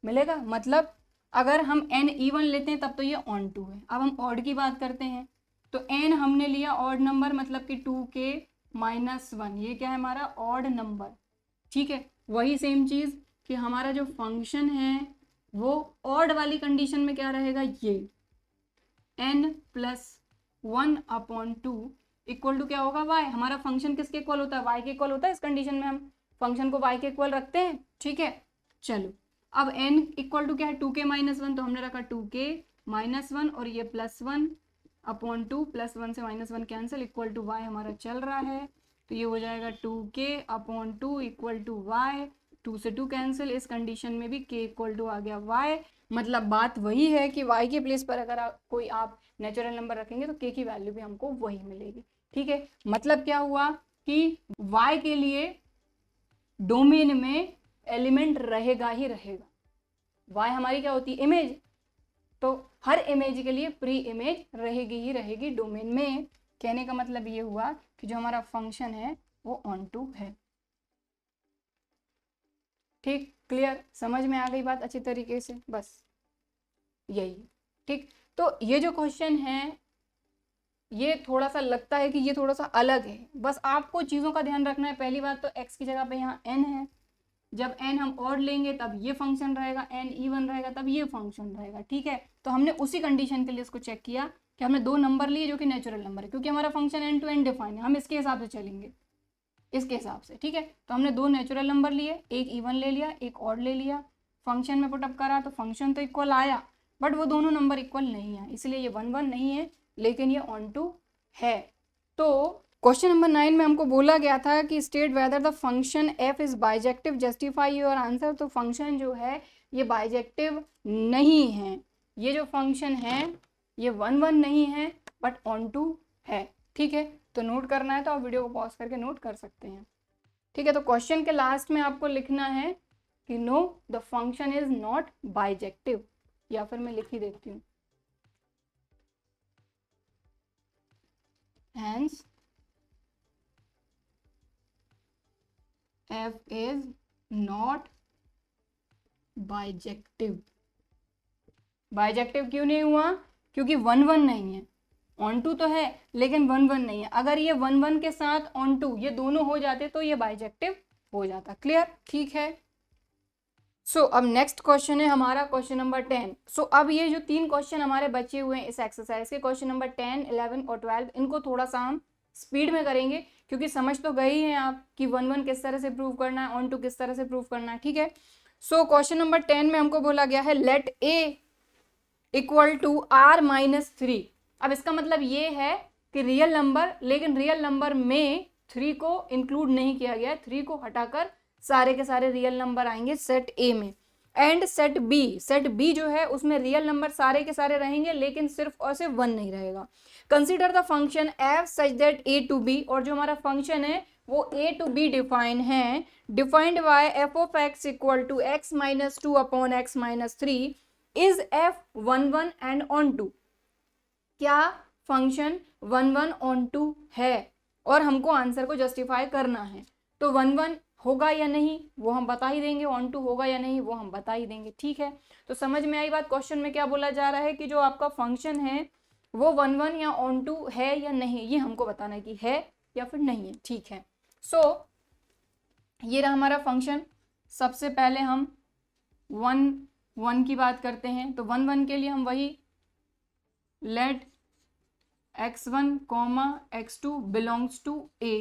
मतलब अगर हम n इवन लेते हैं तब तो ये ऑन टू है। अब हम ऑड की बात करते हैं, तो n हमने लिया ऑड नंबर, मतलब कि 2k-1, ये क्या है हमारा ऑड नंबर, ठीक है। वही सेम चीज़ कि हमारा जो फंक्शन है वो ऑड वाली कंडीशन में क्या रहेगा, ये n + 1/2 इक्वल टू क्या होगा, y। हमारा फंक्शन किसके इक्वल होता है, y के इक्वल होता है। इस कंडीशन में हम फंक्शन को y के इक्वल रखते हैं, ठीक है। चलो अब n इक्वल टू क्या है 2k माइनस 1, तो हमने रखा 2k माइनस 1 और ये प्लस 1 अपॉन 2, प्लस 1 से minus 1 cancel, equal to y हमारा चल रहा है, तो ये हो जाएगा 2k upon 2 equal to y, 2 से 2 कैंसिल, इस कंडीशन में भी k इक्वल टू आ गया y। मतलब बात वही है कि y के प्लेस पर अगर कोई आप नेचुरल नंबर रखेंगे तो k की वैल्यू भी हमको वही मिलेगी। ठीक है, मतलब क्या हुआ कि y के लिए डोमेन में एलिमेंट रहेगा ही रहेगा। y हमारी क्या होती है इमेज, तो हर इमेज के लिए प्री इमेज रहेगी ही रहेगी डोमेन में। कहने का मतलब ये हुआ कि जो हमारा फंक्शन है वो ऑन टू है। ठीक, क्लियर, समझ में आ गई बात अच्छी तरीके से, बस यही। ठीक, तो ये जो क्वेश्चन है ये थोड़ा सा लगता है कि ये थोड़ा सा अलग है, बस आपको चीज़ों का ध्यान रखना है। पहली बात तो x की जगह पे यहाँ n है, जब n हम ऑड लेंगे तब ये फंक्शन रहेगा, n इवन रहेगा तब ये फंक्शन रहेगा। ठीक है, तो हमने उसी कंडीशन के लिए इसको चेक किया कि हमने दो नंबर लिए जो कि नेचुरल नंबर है, क्योंकि हमारा function n to n define है, हम इसके हिसाब से चलेंगे, इसके हिसाब से। ठीक है, तो हमने दो नेचुरल नंबर लिए, एक इवन ले लिया एक ऑड ले लिया, फंक्शन में पुटअप करा तो फंक्शन तो इक्वल आया, बट वो दोनों नंबर इक्वल नहीं है, इसलिए ये 1 1 नहीं है, लेकिन ये ऑन टू है। तो क्वेश्चन नंबर 9 में हमको बोला गया था कि state whether the function f is bijective, justify your answer. तो फंक्शन जो है ये बाइजेक्टिव नहीं है, ये जो फंक्शन है ये 1 1 नहीं है बट ऑन टू है। ठीक है, तो नोट करना है तो आप वीडियो को पॉज करके नोट कर सकते हैं। ठीक है, तो क्वेश्चन के लास्ट में आपको लिखना है कि know the function is not bijective, या फिर मैं लिख ही देती हूँ, hence f is not bijective। Bijective क्यों नहीं हुआ, क्योंकि 1 1 नहीं है, ऑन टू तो है लेकिन 1 1 नहीं है। अगर ये 1 1 के साथ ऑन टू ये दोनों हो जाते तो ये बाइजेक्टिव हो जाता। क्लियर, ठीक है। सो अब नेक्स्ट क्वेश्चन है हमारा क्वेश्चन नंबर 10। सो अब ये जो 3 क्वेश्चन हमारे बचे हुए हैं इस एक्सरसाइज के, क्वेश्चन नंबर 10, 11 और 12, इनको थोड़ा सा हम स्पीड में करेंगे, क्योंकि समझ तो गए ही हैं आप कि 1 1 किस तरह से प्रूव करना है, ऑन टू किस तरह से प्रूव करना है। ठीक है, सो क्वेश्चन नंबर 10 में हमको बोला गया है let a equal to r minus 3। अब इसका मतलब ये है कि रियल नंबर, लेकिन रियल नंबर में 3 को इंक्लूड नहीं किया गया, 3 को हटाकर सारे के सारे रियल नंबर आएंगे सेट ए में। एंड सेट बी जो है उसमें रियल नंबर सारे के सारे रहेंगे, लेकिन सिर्फ और सिर्फ 1 नहीं रहेगा। Consider the function f such that a to b, और जो हमारा फंक्शन है वो a टू b डिफाइन है, defined by f of x equal to x minus 2 upon x minus 3 is f 1 1 and onto. क्या फंक्शन 1 1 ऑन टू है, और हमको आंसर को जस्टिफाई करना है, तो 1 1 होगा या नहीं वो हम बता ही देंगे, ऑन टू होगा या नहीं वो हम बता ही देंगे। ठीक है, तो समझ में आई बात। क्वेश्चन में क्या बोला जा रहा है कि जो आपका फंक्शन है वो 1 1 या ऑन टू है या नहीं, ये हमको बताना है कि है या फिर नहीं है। ठीक है, सो ये रहा हमारा फंक्शन। सबसे पहले हम 1 1 की बात करते हैं, तो 1 1 के लिए हम वही let x1 x2 belongs to a,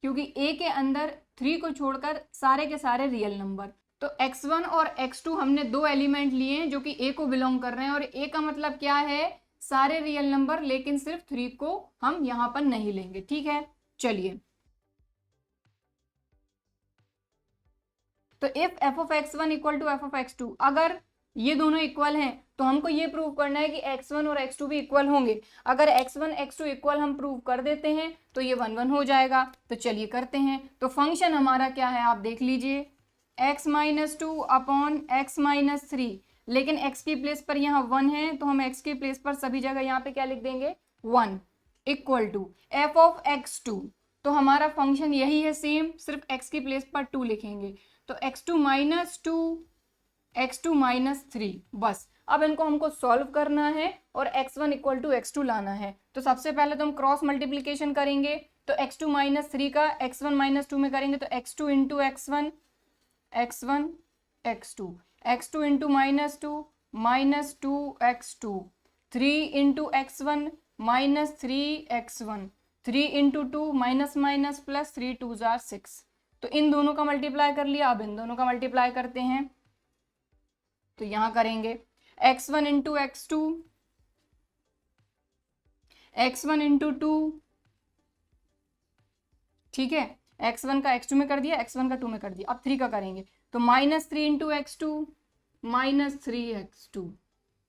क्योंकि a के अंदर 3 को छोड़कर सारे के सारे रियल नंबर, तो x1 और x2 हमने दो एलिमेंट लिए हैं जो कि a को बिलोंग कर रहे हैं, और a का मतलब क्या है सारे रियल नंबर, लेकिन सिर्फ 3 को हम यहां पर नहीं लेंगे। ठीक है, चलिए, तो if f of x1 equal to f of x2, अगर ये दोनों इक्वल हैं तो हमको ये प्रूव करना है कि x1 और x2 भी इक्वल होंगे। अगर x1 x2 इक्वल हम प्रूव कर देते हैं तो ये 1 1 हो जाएगा। तो चलिए करते हैं। तो फंक्शन हमारा क्या है आप देख लीजिए, x minus 2 upon x minus 3, लेकिन x की प्लेस पर यहाँ 1 है तो हम x की प्लेस पर सभी जगह यहाँ पे क्या लिख देंगे 1, equal to f of x2। तो हमारा फंक्शन यही है सेम, सिर्फ x की प्लेस पर 2 लिखेंगे, तो x2 माइनस 2 x2 माइनस 3, बस। अब इनको हमको सॉल्व करना है और x1 इक्वल टू x2 लाना है। तो सबसे पहले तो हम क्रॉस मल्टीप्लीकेशन करेंगे, तो x2 माइनस 3 का x1 माइनस 2 में करेंगे तो x2 into x1 x2 x2 into minus 2 minus 2 x2, 3 into x1 minus 3 x1, 3 into 2 minus minus plus 3 2 जार 6, तो इन दोनों का मल्टीप्लाई कर लिया, अब इन दोनों का मल्टीप्लाई करते हैं। तो यहां करेंगे x1 into x2, x1 into 2, ठीक है, x1 का x2 में कर दिया, x1 का 2 में कर दिया। अब 3 का करेंगे तो -3 इंटू x2 -3x2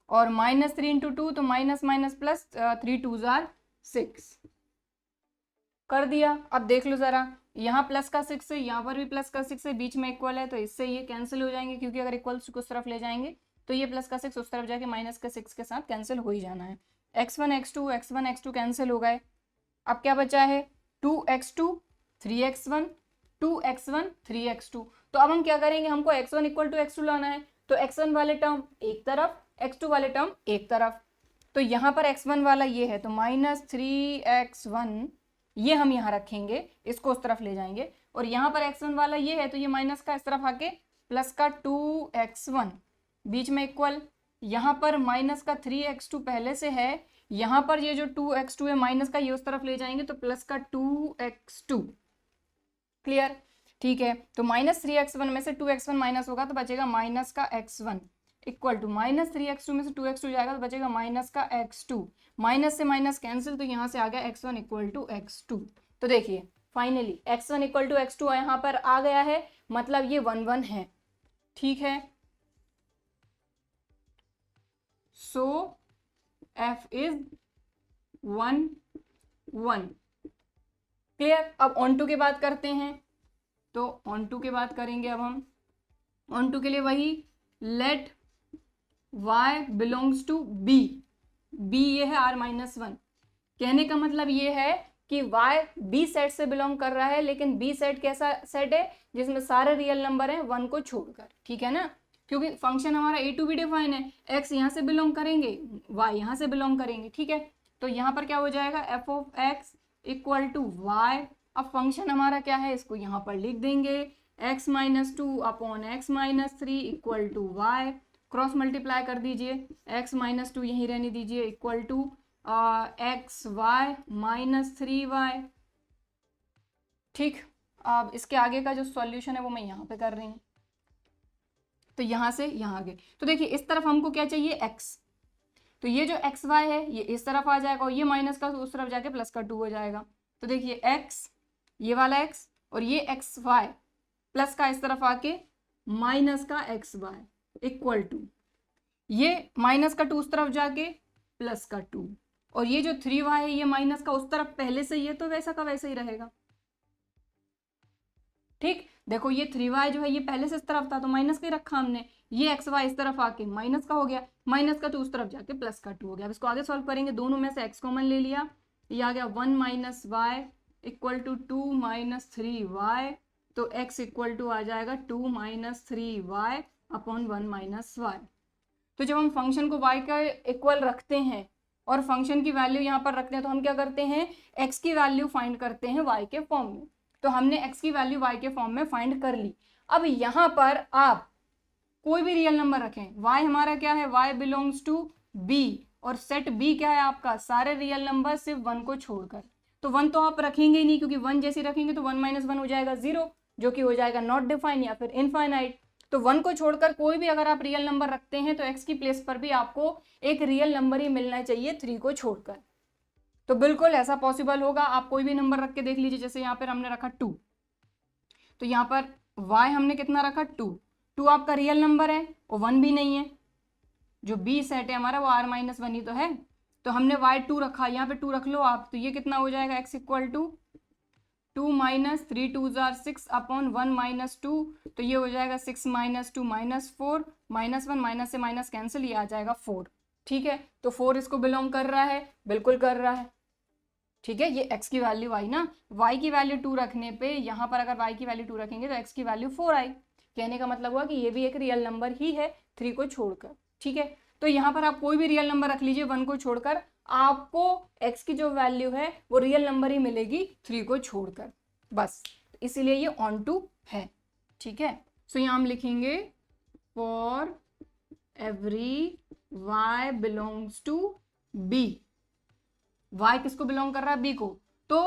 और -3 इंटू 2 तो माइनस माइनस प्लस 3 2 जार 6 कर दिया। अब देख लो जरा, यहाँ प्लस का 6 है, यहाँ पर भी प्लस का 6 है, बीच में इक्वल है, तो इससे ये कैंसिल हो जाएंगे, क्योंकि अगर इक्वल्स को उस तरफ ले जाएंगे तो ये प्लस का 6 उस तरफ जाके माइनस का 6 के साथ कैंसिल हो ही जाना है। x1 x2 कैंसिल हो गए। अब क्या बचा है 2x2 3x1 2x1 3x2। तो अब हम क्या करेंगे, हमको x1 इक्वल टू x2 लाना है, तो x1 वाले टर्म एक तरफ, x2 वाले टर्म एक तरफ। तो यहाँ पर x1 वाला ये है तो -3x1 ये हम यहाँ रखेंगे, इसको उस तरफ ले जाएंगे, और यहाँ पर x1 वाला ये है तो ये माइनस का इस तरफ आके प्लस का 2x1 बीच में इक्वल। यहाँ पर माइनस का 3x2 पहले से है, यहाँ पर ये जो 2x2 है माइनस का ये उस तरफ ले जाएंगे तो प्लस का 2x2। क्लियर, ठीक है। तो -3x1 में से 2x1 माइनस होगा तो बचेगा माइनस का x1 इक्वल टू -3x2 में से 2x2 जाएगा तो बचेगा माइनस का x2। माइनस से माइनस कैंसिल, तो यहाँ से आ गया x1 इक्वल टू x2। तो देखिए finally x1 equal to x2 यहाँ पर आ गया है, मतलब ये 1 1 है, ठीक है। सो f इज 1 1। क्लियर। अब ऑन टू की बात करते हैं, तो ऑन टू की बात करेंगे। अब हम ऑन टू के लिए वही let y belongs to b, b ये है r-1। कहने का मतलब ये है कि y b सेट से बिलोंग कर रहा है, लेकिन b सेट कैसा सेट है जिसमें सारे रियल नंबर हैं 1 को छोड़कर, ठीक है ना, क्योंकि फंक्शन हमारा a टू b डिफाइन है, x यहाँ से बिलोंग करेंगे, y यहाँ से बिलोंग करेंगे, ठीक है। तो यहाँ पर क्या हो जाएगा f of x equal to y। अब फंक्शन हमारा क्या है, इसको यहाँ पर लिख देंगे x-2 upon x-3 equal to y। Cross multiply कर दीजिए, x-2 यहीं रहने दीजिए इक्वल टू xy -3y। ठीक, अब इसके आगे का जो सॉल्यूशन है वो मैं यहाँ पे कर रही हूँ। तो यहाँ से यहाँ आगे, तो देखिए इस तरफ हमको क्या चाहिए x, तो ये जो xy है ये इस तरफ आ जाएगा और ये माइनस का उस तरफ जाके प्लस का 2 हो जाएगा। तो देखिए x ये वाला x और ये xy प्लस का इस तरफ आके माइनस का xy इक्वल टू ये माइनस का 2 उस तरफ जाके प्लस का 2, और ये जो 3y है ये माइनस का उस तरफ पहले से ही है तो वैसा का वैसा ही रहेगा। ठीक, देखो ये 3y जो है ये पहले से इस तरफ था तो माइनस का ही रखा हमने, ये xy इस तरफ आके माइनस का हो गया, माइनस का 2 उस तरफ जाके प्लस का 2 हो गया। अब इसको आगे सॉल्व करेंगे, दोनों में से x कॉमन ले लिया, ये आ गया 1 - y इक्वल टू 2 - 3y। तो x इक्वल टू आ जाएगा 2 - 3y अपॉन 1 - y। तो जब हम फंक्शन को y का इक्वल रखते हैं और फंक्शन की वैल्यू यहाँ पर रखते हैं तो हम क्या करते हैं, x की वैल्यू फाइंड करते हैं y के फॉर्म में। तो हमने x की वैल्यू y के फॉर्म में फाइंड कर ली। अब यहाँ पर आप कोई भी रियल नंबर रखें, y हमारा क्या है, y बिलोंग्स टू b, और सेट b क्या है आपका, सारे रियल नंबर सिर्फ 1 को छोड़कर। तो 1 तो आप रखेंगे ही नहीं, क्योंकि 1 जैसे रखेंगे तो 1 - 1 हो जाएगा 0, जो कि हो जाएगा नॉट डिफाइन या फिर इनफाइनाइट। तो 1 को छोड़कर कोई भी अगर आप रियल नंबर रखते हैं तो x की प्लेस पर भी आपको एक रियल नंबर ही मिलना चाहिए 3 को छोड़कर। तो बिल्कुल ऐसा पॉसिबल होगा, आप कोई भी नंबर रख के देख लीजिए। जैसे यहाँ पर हमने रखा 2, तो यहाँ पर y हमने कितना रखा 2, 2 आपका रियल नंबर है और 1 भी नहीं है, जो b सेट है हमारा वो r-1 ही तो है, तो हमने y 2 रखा, यहाँ पे 2 रख लो आप, तो ये कितना हो जाएगा x इक्वल टू 2 - 3 2 जार 6 अपॉन 1 - 2, तो ये हो जाएगा 6 - 2 -4, -1 माइनस से माइनस कैंसिल, ये आ जाएगा 4। ठीक है, तो 4 इसको बिलोंग कर रहा है, बिल्कुल कर रहा है। ठीक है, ये x की वैल्यू आई ना, y की वैल्यू 2 रखने पे यहाँ पर अगर y की वैल्यू 2 रखेंगे तो x की वैल्यू 4 आई। कहने का मतलब हुआ कि ये भी एक रियल नंबर ही है 3 को छोड़कर। ठीक है, तो यहाँ पर आप कोई भी रियल नंबर रख लीजिए 1 को छोड़कर, आपको x की जो वैल्यू है वो रियल नंबर ही मिलेगी 3 को छोड़कर, बस इसीलिए ये ऑन टू है। ठीक है, सो यहाँ हम लिखेंगे for every y belongs to b। y किसको बिलोंग कर रहा है, b को, तो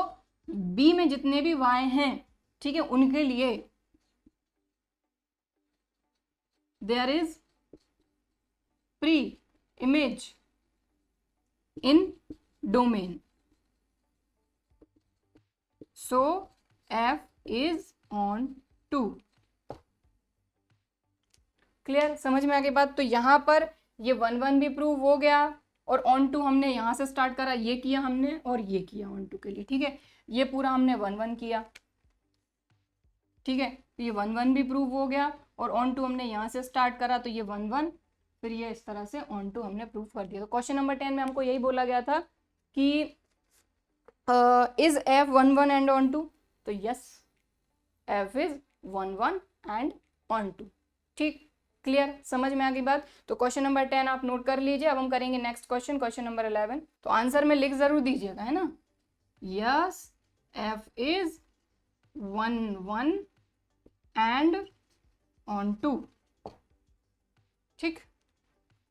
b में जितने भी y हैं ठीक है, उनके लिए there is pre image in domain, so F is onto. Clear, समझ में आ गई बात। तो यहाँ पर ये 1 1 भी प्रूव हो गया और ऑन टू हमने यहाँ से स्टार्ट करा, ये किया हमने और ये किया ऑन टू के लिए। ठीक है, ये पूरा हमने 1 1 किया। ठीक है, तो ये 1 1 भी प्रूव हो गया और ऑन टू हमने यहाँ से स्टार्ट करा, तो ये 1 1 फिर ये इस तरह से ऑन टू हमने प्रूव कर दिया। तो क्वेश्चन नंबर 10 में हमको यही बोला गया था कि is F 1 1 and onto, तो yes F is 1 1 and onto. ठीक, क्लियर, समझ में आ गई बात। तो क्वेश्चन नंबर 10 आप नोट कर लीजिए। अब हम करेंगे नेक्स्ट क्वेश्चन, क्वेश्चन नंबर 11। तो आंसर में लिख जरूर दीजिएगा, है ना। Yes F is 1 1 and onto. ठीक,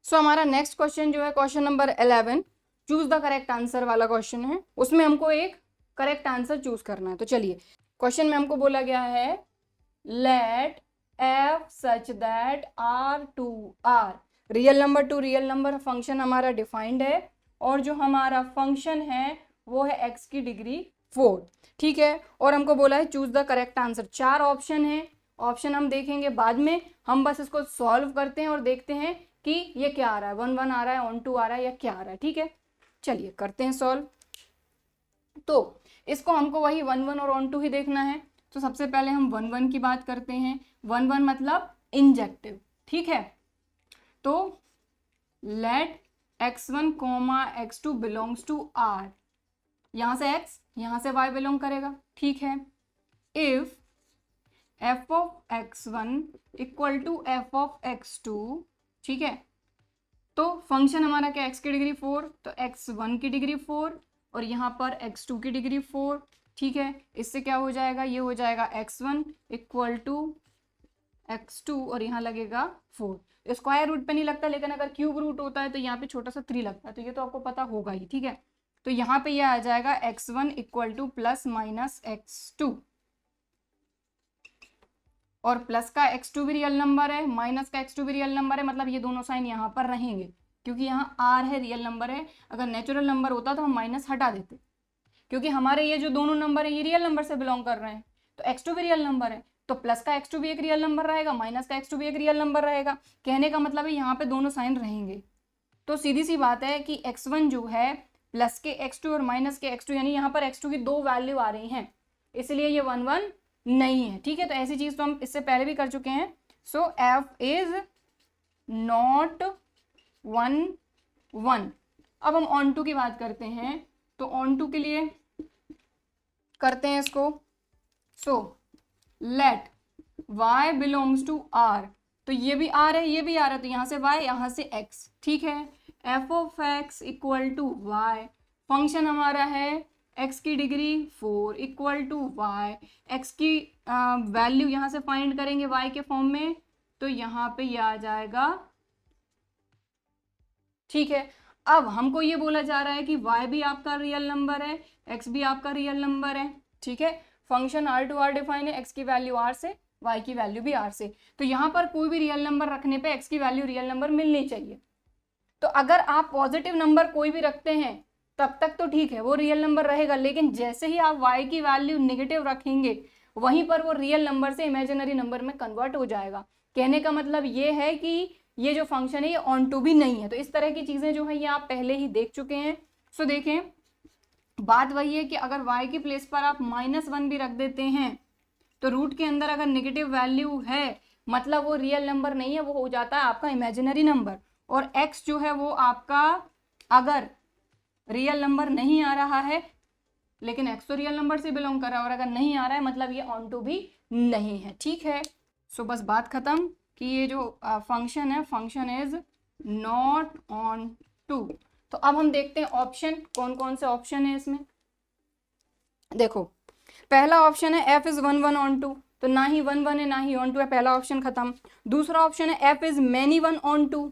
सो हमारा नेक्स्ट क्वेश्चन जो है question number 11 choose the correct answer वाला क्वेश्चन है। उसमें हमको एक करेक्ट आंसर चूज करना है। तो चलिए, क्वेश्चन में हमको बोला गया है let F such that R to R real number to real number function हमारा डिफाइंड है और जो हमारा फंक्शन है वो है x की डिग्री 4। ठीक है, और हमको बोला है choose the correct answer. 4 option है, ऑप्शन हम देखेंगे बाद में, हम बस इसको सॉल्व करते हैं और देखते हैं कि ये क्या आ रहा है, 1 1 आ रहा है, ऑन टू आ रहा है या क्या आ रहा है। ठीक है, चलिए करते हैं सॉल्व। तो इसको हमको वही 1 1 और ऑन टू ही देखना है। तो सबसे पहले हम 1 1 की बात करते हैं। 1 1 मतलब इंजेक्टिव। ठीक है, तो late x1 x2 belongs to R, यहां से x यहां से y बिलोंग करेगा। ठीक है, if f of x1 equal to f of x2, ठीक है, तो फंक्शन हमारा क्या, x की डिग्री 4, तो x1 की डिग्री 4 और यहाँ पर x2 की डिग्री 4। ठीक है, इससे क्या हो जाएगा, ये हो जाएगा x1 इक्वल टू x2 और यहाँ लगेगा 4। स्क्वायर रूट पे नहीं लगता, लेकिन अगर क्यूब रूट होता है तो यहाँ पे छोटा सा 3 लगता है, तो ये तो आपको पता होगा ही। ठीक है, तो यहाँ पे ये आ जाएगा x1 equal two plus minus x2, और प्लस का x2 भी रियल नंबर है, माइनस का x2 भी रियल नंबर है, मतलब ये दोनों साइन यहाँ पर रहेंगे क्योंकि यहाँ r है, रियल नंबर है। अगर नेचुरल नंबर होता तो हम माइनस हटा देते, क्योंकि हमारे ये जो दोनों नंबर है ये रियल नंबर से बिलोंग कर रहे हैं, तो x2 भी रियल नंबर है, तो प्लस का x2 भी एक रियल नंबर रहेगा, माइनस का x2 भी एक रियल नंबर रहेगा। कहने का मतलब है यहाँ पे दोनों साइन रहेंगे। तो सीधी सी बात है कि x1 जो है प्लस के x2 और माइनस के x2, यानी यहाँ पर x2 की 2 वैल्यू आ रही हैं, इसलिए ये 1 1 नहीं है। ठीक है, तो ऐसी चीज तो हम इससे पहले भी कर चुके हैं। सो F इज नॉट 1 1। अब हम ऑन टू की बात करते हैं, तो ऑन टू के लिए करते हैं इसको। So let y belongs to R, तो ये भी R है, ये भी R है, तो यहाँ से y यहाँ से x। ठीक है, f of x equal to y, function हमारा है x की degree 4 equal to y, x की वैल्यू यहाँ से फाइंड करेंगे y के फॉर्म में, तो यहाँ पे ये आ जाएगा। ठीक है, अब हमको ये बोला जा रहा है कि y भी आपका रियल नंबर है, x भी आपका रियल नंबर है। ठीक है, function R to R define है, x की वैल्यू R से, y की वैल्यू भी R से, तो यहाँ पर कोई भी रियल नंबर रखने पे x की वैल्यू रियल नंबर मिलनी चाहिए। तो अगर आप पॉजिटिव नंबर कोई भी रखते हैं तब तक तो ठीक है, वो रियल नंबर रहेगा, लेकिन जैसे ही आप y की वैल्यू नेगेटिव रखेंगे वहीं पर वो रियल नंबर से इमेजिनरी नंबर में कन्वर्ट हो जाएगा। कहने का मतलब ये है कि ये जो फंक्शन है ये ऑन टू भी नहीं है। तो इस तरह की चीजें जो है ये आप पहले ही देख चुके हैं। सो देखें, बात वही है कि अगर y की प्लेस पर आप -1 भी रख देते हैं तो रूट के अंदर अगर नेगेटिव वैल्यू है मतलब वो रियल नंबर नहीं है, वो हो जाता है आपका इमेजिनरी नंबर। और x जो है वो आपका अगर रियल नंबर नहीं आ रहा है, लेकिन x तो रियल नंबर से बिलोंग कर रहा है, और अगर नहीं आ रहा है मतलब ये ऑन टू भी नहीं है। ठीक है, सो बस बात खत्म कि ये जो फंक्शन है, function is not onto. तो अब हम देखते हैं ऑप्शन, कौन कौन से ऑप्शन है इसमें। देखो, पहला ऑप्शन है f इज 1 1 ऑन टू, तो ना ही 1 1 है ना ही ऑन टू है, पहला ऑप्शन खत्म। दूसरा ऑप्शन है f is many 1 onto,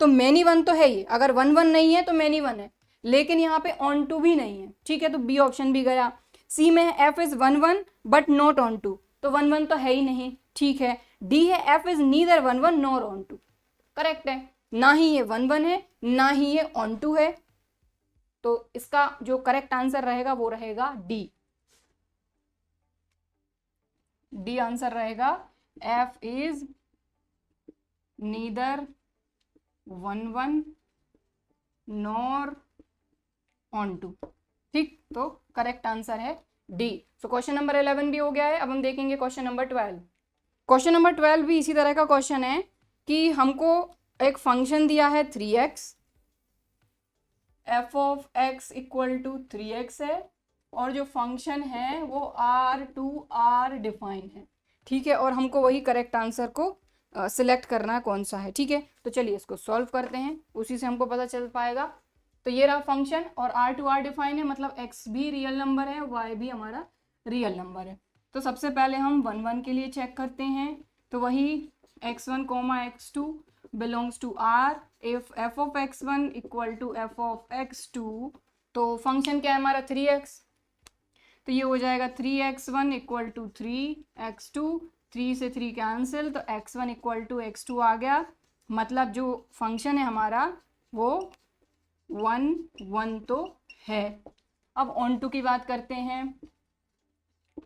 तो मैनी 1 तो है ही, अगर 1 1 नहीं है तो मैनी 1 है, लेकिन यहाँ पे ऑन टू भी नहीं है। ठीक है, तो बी ऑप्शन भी गया। सी में है F is 1 1 but not onto, तो 1 1 तो है ही नहीं, ठीक है। डी है F is neither 1 1 nor onto, correct है, ना ही ये 1 1 है ना ही ये ऑन टू है, तो इसका जो करेक्ट आंसर रहेगा वो रहेगा डी। डी आंसर रहेगा, F is neither 1 1 nor onto, ठीक, तो करेक्ट आंसर है डी। सो क्वेश्चन नंबर 11 भी हो गया है। अब हम देखेंगे क्वेश्चन नंबर 12। क्वेश्चन नंबर 12 भी इसी तरह का क्वेश्चन है कि हमको एक फंक्शन दिया है 3x, F of X equal to 3x है, और जो फंक्शन है वो R डिफाइन है, ठीक है, और हमको वही करेक्ट आंसर को सिलेक्ट करना है कौन सा है, ठीक है। तो चलिए इसको सॉल्व करते हैं, उसी से हमको पता चल पाएगा। तो ये रहा फंक्शन और R डिफाइन है, मतलब x भी रियल नंबर है, y भी हमारा रियल नंबर है। तो सबसे पहले हम 1 1 के लिए चेक करते हैं, तो वही x1, x2 belongs to R, if f of x1 equal to f of x2, तो फंक्शन क्या है हमारा 3x, तो ये हो जाएगा 3x1 इक्वल टू 3x2, 3 से 3 कैंसिल, तो x1 इक्वल टू x2 आ गया, मतलब जो फंक्शन है हमारा वो 1 1 तो है। अब ऑन टू की बात करते हैं,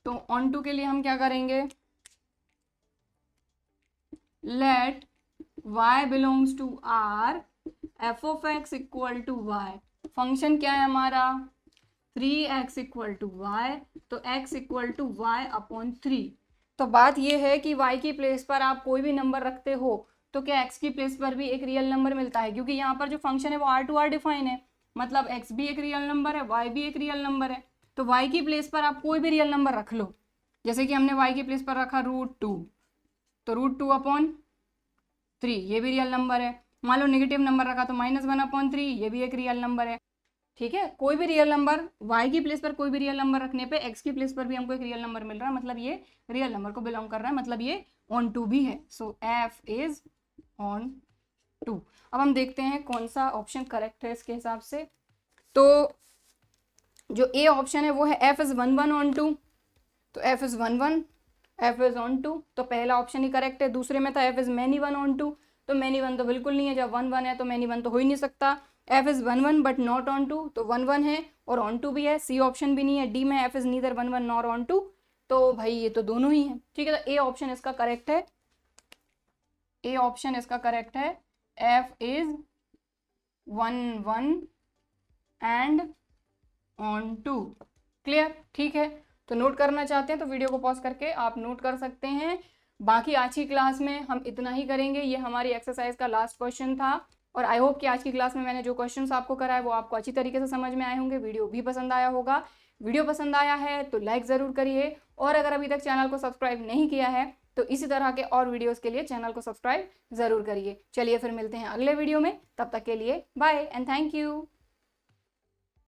तो ऑन टू के लिए हम क्या करेंगे, let y belongs to R, f of x equal to y, function क्या है हमारा 3x इक्वल टू y, तो x equal to y upon 3। तो बात ये है कि y की प्लेस पर आप कोई भी नंबर रखते हो तो क्या x की प्लेस पर भी एक रियल नंबर मिलता है, क्योंकि यहाँ पर जो फंक्शन है वो R डिफाइन है, मतलब x भी एक रियल नंबर है, y भी एक रियल नंबर है, तो y की प्लेस पर आप कोई भी रियल नंबर रख लो, जैसे कि हमने y की प्लेस पर रखा √2, तो √2 अपॉन 3 ये भी रियल नंबर है। मान लो नेगेटिव नंबर रखा तो -1 अपॉन 3 ये भी एक रियल नंबर है, ठीक है। कोई भी रियल नंबर y की प्लेस पर कोई भी रियल नंबर रखने पे x की प्लेस पर भी हमको एक रियल नंबर मिल रहा है, मतलब ये रियल नंबर को बिलोंग कर रहा है, मतलब ये ऑन टू भी है। सो f इज ऑन टू। अब हम देखते हैं कौन सा ऑप्शन करेक्ट है इसके हिसाब से। तो जो ए ऑप्शन है वो है f इज 1 1 ऑन टू, तो f is 1 1, f is onto, तो पहला ऑप्शन ही करेक्ट है। दूसरे में था f is many 1 onto, तो मैनी 1 तो बिल्कुल नहीं है, जब 1 1 है तो मैनी 1 तो हो ही नहीं सकता। f is 1 1 but not onto, तो 1 1 है और ऑन टू भी है, सी ऑप्शन भी नहीं है। डी में f is neither 1 1 nor onto, तो भाई ये तो दोनों ही है, ठीक है। तो ए ऑप्शन इसका करेक्ट है, ए ऑप्शन इसका करेक्ट है, f is 1 1 and onto, clear, ठीक है। तो नोट करना चाहते हैं तो वीडियो को पॉज करके आप नोट कर सकते हैं। बाकी आज की क्लास में हम इतना ही करेंगे, ये हमारी एक्सरसाइज का लास्ट क्वेश्चन था, और आई होप कि आज की क्लास में मैंने जो क्वेश्चंस आपको कराए वो आपको अच्छी तरीके से समझ में आए होंगे, वीडियो भी पसंद आया होगा। वीडियो पसंद आया है तो लाइक ज़रूर करिए, और अगर अभी तक चैनल को सब्सक्राइब नहीं किया है तो इसी तरह के और वीडियोज़ के लिए चैनल को सब्सक्राइब ज़रूर करिए। चलिए फिर मिलते हैं अगले वीडियो में, तब तक के लिए बाय एंड थैंक यू।